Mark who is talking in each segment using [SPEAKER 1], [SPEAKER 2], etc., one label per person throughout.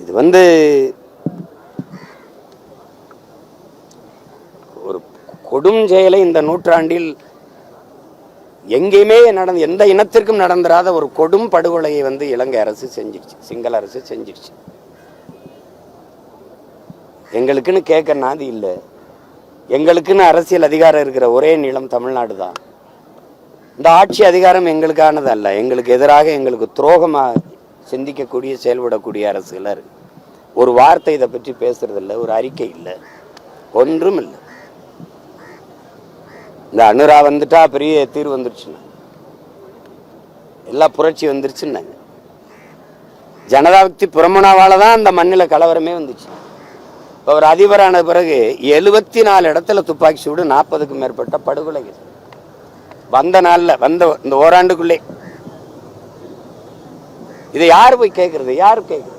[SPEAKER 1] இது ஒரு கொடும் செயலை இந்த நூற்றாண்டில் எங்கேயுமே எந்த இனத்திற்கும் நடந்துராத ஒரு கொடும் படுகொலையை இலங்கை அரசு செஞ்சிருச்சு, சிங்கள அரசு செஞ்சிருச்சு. எங்களுக்குன்னு கேட்க நாதி இல்லை, எங்களுக்குன்னு அரசியல் அதிகாரம் இருக்கிற ஒரே நிலம் தமிழ்நாடு தான். இந்த ஆட்சி அதிகாரம் எங்களுக்கானது அல்ல, எங்களுக்கு எதிராக எங்களுக்கு துரோகமாக சிந்திக்கக்கூடிய செயல்படக்கூடிய அரசுகள் ஒரு வார்த்தை இதை பற்றி பேசுறது இல்லை, ஒரு அறிக்கை இல்லை, ஒன்றும் இல்லை. இந்த அனுரா வந்துட்டா பெரிய தீர்வு வந்துருச்சுன்னா, எல்லா புரட்சி வந்துருச்சுன்னாங்க. ஜனதாவிக்தி புரமுனாவால தான் அந்த மண்ணில் கலவரமே வந்துச்சு. அவர் அதிபரான பிறகு 74 இடத்துல துப்பாக்கி சூடு, 40க்கும் மேற்பட்ட படுகொலைகள் வந்த நாளில் இந்த ஓராண்டுக்குள்ளே. இதை யாரு போய் கேட்கறது? யாரு கேட்கறது?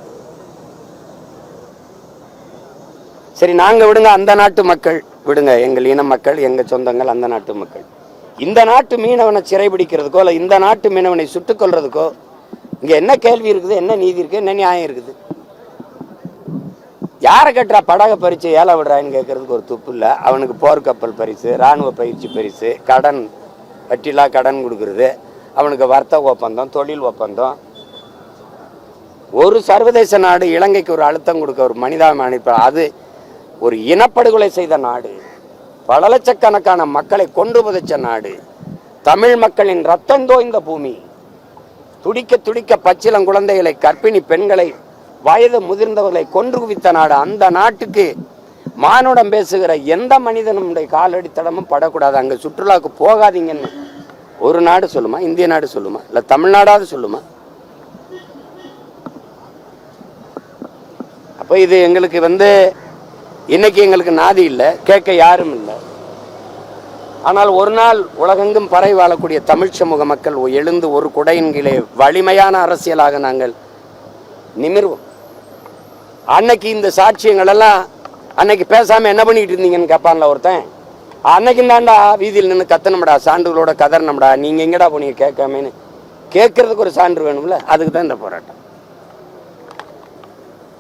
[SPEAKER 1] சரி, நாங்க விடுங்க, அந்த நாட்டு மக்கள் விடுங்க, எங்கள் இன மக்கள், எங்க சொந்தங்கள், அந்த நாட்டு மக்கள். இந்த நாட்டு மீனவனை சிறைபிடிக்கிறதுக்கோ இல்லை இந்த நாட்டு மீனவனை சுட்டுக் கொள்றதுக்கோ இங்க என்ன கேள்வி இருக்குது, என்ன நீதி இருக்கு, என்ன நியாயம் இருக்குது? யாரை கட்டுறா படக பரிசு ஏழை விடுறான்னு கேட்கறதுக்கு ஒரு துப்பு இல்லை. அவனுக்கு போர்க்கப்பல் பரிசு, இராணுவ பயிற்சி பரிசு, கடன், வட்டிலா கடன் கொடுக்கறது, அவனுக்கு வர்த்தக ஒப்பந்தம், தொழில் ஒப்பந்தம். ஒரு சர்வதேச நாடு இலங்கைக்கு ஒரு அழுத்தம் கொடுக்க, ஒரு மனிதாபிமான, அது ஒரு இனப்படுகொலை செய்த நாடு, பல லட்சக்கணக்கான மக்களை கொண்டு புதைச்ச நாடு, தமிழ் மக்களின் ரத்தம் தோய்ந்த பூமி, துடிக்க துடிக்க பச்சிளம் குழந்தைகளை, கர்ப்பிணி பெண்களை, வயது முதிர்ந்தவர்களை கொன்று குவித்த நாடு. அந்த நாட்டுக்கு மானுடம் பேசுகிற எந்த மனிதனுடைய காலடி தடமும் படக்கூடாது. அங்க சுற்றுலாவுக்கு போகாதீங்கன்னு ஒரு நாடு சொல்லுமா? இந்திய நாடு சொல்லுமா? இல்ல தமிழ்நாடாவது சொல்லுமா? அப்ப இது எங்களுக்கு இன்னைக்கு எங்களுக்கு நாதி இல்லை, கேட்க யாரும் இல்லை. ஆனால் ஒரு நாள் உலகெங்கும் பரவி வாழக்கூடிய தமிழ் சமூக மக்கள் எழுந்து ஒரு குடையின் கீழே வலிமையான அரசியலாக நாங்கள் நிமிர்வோம். அன்னைக்கு இந்த சாட்சியங்கள் எல்லாம் அன்னைக்கு பேசாம என்ன பண்ணிட்டு இருந்தீங்கன்னு கேட்பான்ல ஒருத்தன். அன்னைக்கு தாண்டா வீதியில் நின்று கத்தனம்டா, சான்றுகளோட கதறணும்டா, நீங்க எங்கடா போனீங்க கேட்காமன்னு கேட்கறதுக்கு ஒரு சான்று வேணும்ல. அதுக்கு தான் இந்த போராட்டம்,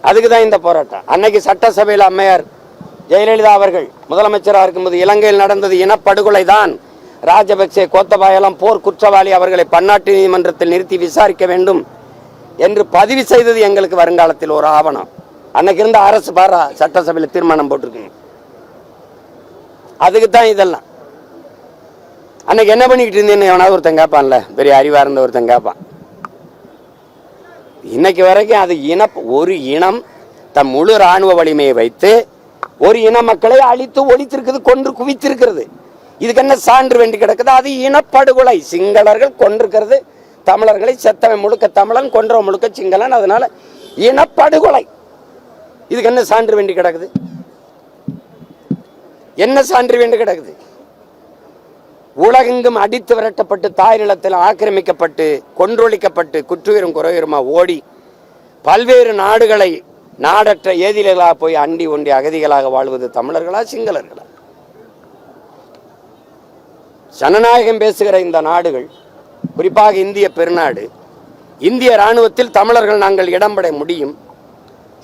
[SPEAKER 1] அதுக்கு தான் இந்த போராட்டம். அன்னைக்கு சட்டசபையில் அம்மையார் ஜெயலலிதா அவர்கள் முதலமைச்சராக இருக்கும்போது இலங்கையில் நடந்தது இனப்படுகொலை தான், ராஜபக்சே, கோத்தபாயெல்லாம் போர் குற்றவாளி, அவர்களை பன்னாட்டு நீதிமன்றத்தில் நிறுத்தி விசாரிக்க வேண்டும் என்று பதிவு செய்தது எங்களுக்கு வருங்காலத்தில் ஒரு ஆவணம். அன்னைக்கு இருந்த அரசு பாரா சட்டசபையில் தீர்மானம் போட்டிருக்குங்க. அதுக்கு தான் இதெல்லாம். அன்னைக்கு என்ன பண்ணிக்கிட்டு இருந்தேன்னு எவனாவது ஒருத்தன் கேட்பான்ல, பெரிய அறிவா இருந்த ஒருத்தன் கேட்பான். இன்னைக்கு வரைக்கும் அது ஒரு இனம் தன் முழு இராணுவ வலிமையை வைத்து ஒரு இன மக்களை அழித்து ஒழித்திருக்கிறது, கொன்று குவித்திருக்கிறது. இதுக்கு என்ன சான்று வேண்டி கிடக்குது? அது இனப்படுகொலை. சிங்களர்கள் கொண்டிருக்கிறது தமிழர்களை, செத்தவன் முழுக்க தமிழன், கொன்றவன் முழுக்க சிங்களன். அதனால இனப்படுகொலை. இதுக்கு என்ன சான்று வேண்டி கிடக்குது? என்ன சான்று வேண்டி கிடக்குது? உலகெங்கும் அடித்து விரட்டப்பட்டு, தாய் நிலத்தில் ஆக்கிரமிக்கப்பட்டு, கொன்றொழிக்கப்பட்டு, குற்றுயிரும் குறையுமா ஓடி பல்வேறு நாடுகளை நாடற்ற ஏதிலாக போய் அண்டி ஒண்டி அகதிகளாக வாழ்வது தமிழர்களா சிங்களர்களா? ஜனநாயகம் பேசுகிற இந்த நாடுகள், குறிப்பாக இந்திய பெருநாடு, இந்திய இராணுவத்தில் தமிழர்கள் நாங்கள் இடம்பெற முடியும்,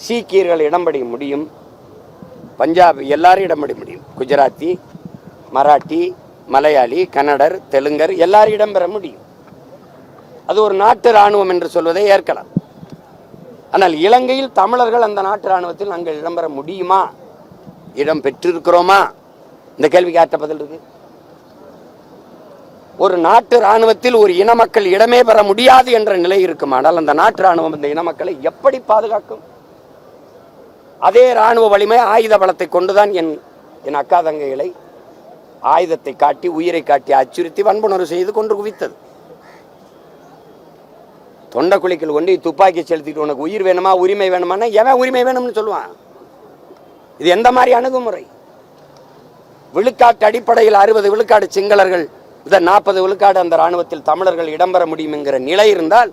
[SPEAKER 1] சீக்கியர்கள் இடம்பெற முடியும், பஞ்சாபி எல்லாரும் இடம்பெற முடியும், குஜராத்தி, மராட்டி, மலையாளி, கன்னடர், தெலுங்கர் எல்லாரும் இடம்பெற முடியும். அது ஒரு நாட்டு இராணுவம் என்று சொல்வதை ஏற்கலாம். ஆனால் இலங்கையில் தமிழர்கள் அந்த நாட்டு இராணுவத்தில் நாங்கள் இடம்பெற முடியுமா? இடம் பெற்றிருக்கிறோமா? இந்த கேள்விக்கு ஆற்ற பதில் இருக்கு. ஒரு நாட்டு இராணுவத்தில் ஒரு இன மக்கள் இடமே பெற முடியாது என்ற நிலை இருக்குமானால் அந்த நாட்டு இராணுவம் இந்த இன மக்களை எப்படி பாதுகாக்கும்? அதே இராணுவ வலிமை, ஆயுத பலத்தை கொண்டுதான் என் அக்கா தங்கைகளை ஆயுதத்தை காட்டி, உயிரை காட்டி அச்சுறுத்தி வன்புணர்வு செய்து கொண்டு குவித்தது. தொண்டை குழிக்கல் கொண்டு துப்பாக்கி செலுத்திட்டு உனக்கு உயிர் வேணுமா, உரிமை வேணுமானா எவன் உரிமை வேணும்னு சொல்லுவான்? இது எந்த மாதிரி அணுகுமுறை? விழுக்காட்டு அடிப்படையில் 60 விழுக்காடு சிங்களர்கள், 40 விழுக்காடு அந்த இராணுவத்தில் தமிழர்கள் இடம்பெற முடியும் என்கிற நிலை இருந்தால்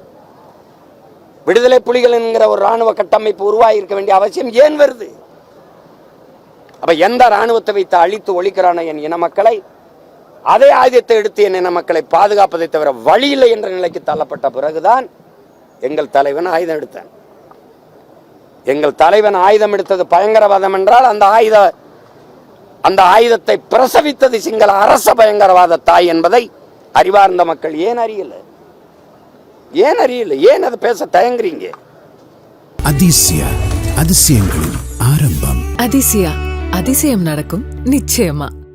[SPEAKER 1] விடுதலை புலிகள் என்கிற ஒரு இராணுவ கட்டமைப்பு உருவாகி இருக்க வேண்டிய அவசியம் ஏன் வருது? அப்ப எந்த இராணுவத்தை வைத்து அழித்து ஒழிக்கிறான என் இன மக்களை, அதே ஆயுதத்தை எடுத்து என் இன மக்களை பாதுகாப்பதை தவிர வழி இல்லை என்ற நிலைக்கு தள்ளப்பட்ட பிறகுதான் எங்கள் தலைவன் ஆயுதம் எடுத்தான். எங்கள் தலைவன் ஆயுதம் எடுத்தது பயங்கரவாதம் என்றால் அந்த ஆயுதத்தை பிரசவித்தது சிங்கள அரச பயங்கரவாத தாய் என்பதை அறிவார்ந்த மக்கள் ஏன் அறியல? ஏன் அதை பேச தயங்குறீங்க?
[SPEAKER 2] அதிசயங்களின் ஆரம்பம்.
[SPEAKER 3] அதிசயம் நடக்கும் நிச்சயமா.